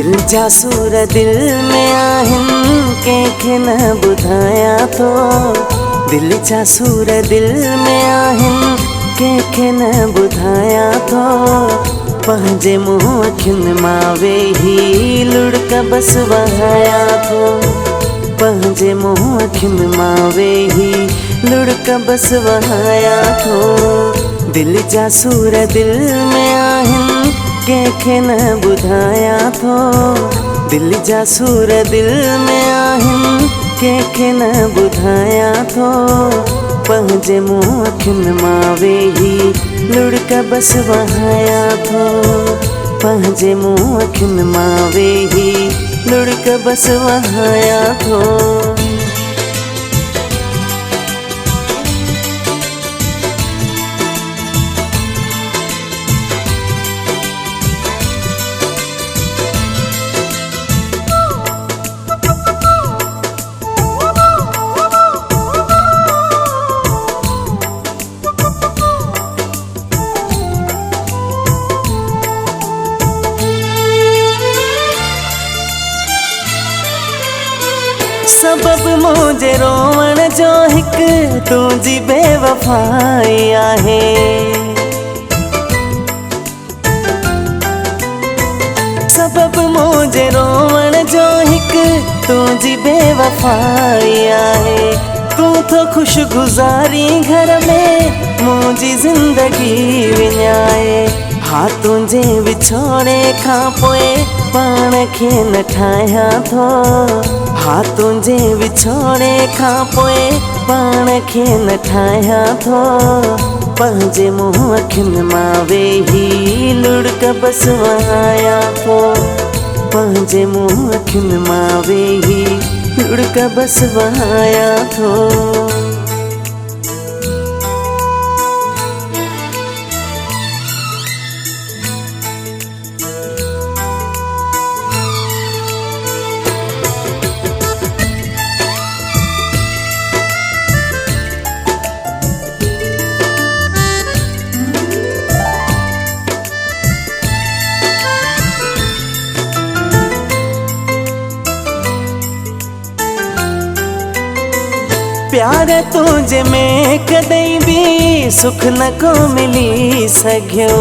दिल जा सूर दिल में आहिन कंहिंखे न ॿुधाया थो। दिल जा सूर दिल में आहिन कंहिंखे न ॿुधाया थो। पंहिंजे मुंहुं अखियुनि मां वेही लुड़क बस वहाया थो। पंहिंजे मुंहुं अखियुनि मां वेही लुड़क बस वहाया थो। दिल जा सूर दिल में आहिन कंहिंखे न ॿुधाया थो। दिल जा सूर दिल में आहिन कंहिंखे न ॿुधाया थो। पंहिंजे मुंहुं अखियुनि मां वेही लुड़क बस वहाया थो। पंहिंजे मुंहुं अखियुनि मां वेही लुड़क बस वहाया थो। सबब मुझे रोवण जो हिक तुझी बेवफाई आहे। सबब मुझे रोवण जो हिक तुझी बेवफाई आहे। तू तो खुश गुजारी घर में मुझी जिंदगी विञाए। हाँ तुझे विछोड़े खां पोइ पाण खे न ठाहियां थो। हाँ तुझे विछोड़े खां पोइ पाण खे न ठाहियां थो। पंहिंजे मुंहुं अखियुनि मां वेही लुड़क बस वहाया थो। पंहिंजे मुंहुं अखियुनि मां वेही लुड़क बस वहाया थो। प्यार तुझे में कदई भी सुख न को मिली सघियो।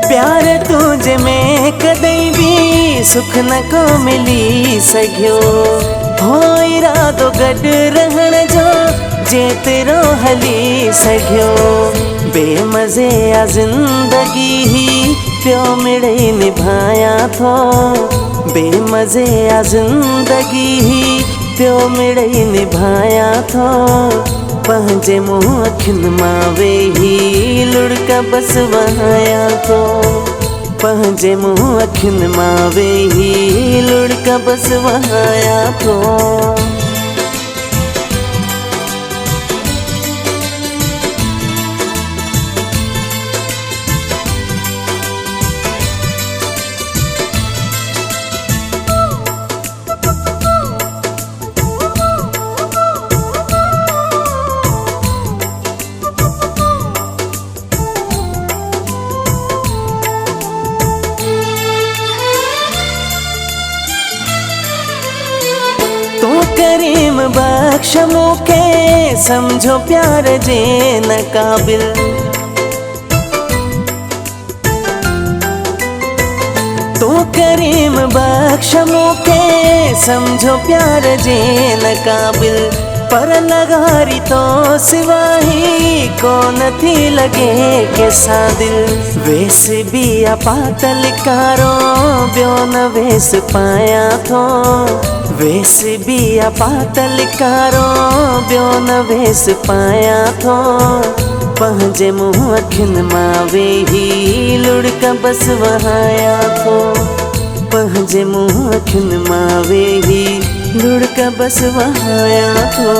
प्यार तुझे में कदई भी सुख न को मिली सघियो। हो इरादो गॾु रहण जो जेतिरो हली सघियो। बेमज़े आ ज़िंदगी ही पियो मिड़ई निभाया थो। बेमज़े आ ज़िंदगी ही पियो मिड़ई निभाया थो। पंहिंजे मुंहुं अखियुनि मां वेही लुड़क बस वहाया थो। पंहिंजे मुंहुं अखियुनि मां वेही लुड़क बस वहाया थो। करीम बख्श मूंखे समझो प्यार जे न क़ाबिल। तू करीम बख्श मूंखे समझो प्यार जे न क़ाबिल। पर लगारी तो सिवा ही कोन थी लगे कैसा दिल। वेस भी आ पातल कारो ॿियो न वेस पाया थो। वेस भी आ पातल कारो ॿियो न वेस पाया थो। पंहिंजे मुंहुं अखियुनि मां वेही लुड़क बस वहाया थो। पंहिंजे मुंहुं अखियुनि मां वेही लुड़क बस वहाया थो।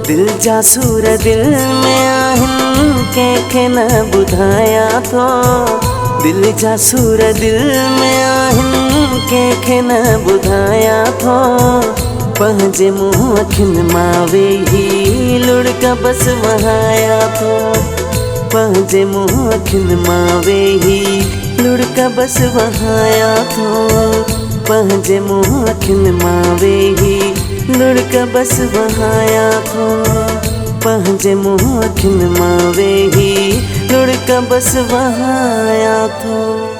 दिल जा सूर दिल में आहिन कंहिंखे न ॿुधाया थो। दिल जा सूर दिल में आहिन कंहिंखे न ॿुधाया थो। पंहिंजे मुंहुं अखियुनि मां वेही लुड़क बस वहाया थो। पंहिंजे मुंहुं अखियुनि मां वेही लुड़क बस वहाया थो। पंहिंजे मुंहुं अखियुनि मां वेही लुड़क बस वहाया थो। पंहिंजे मुंहुं अखियुनि मां वेही लुड़क बस वहाया थो।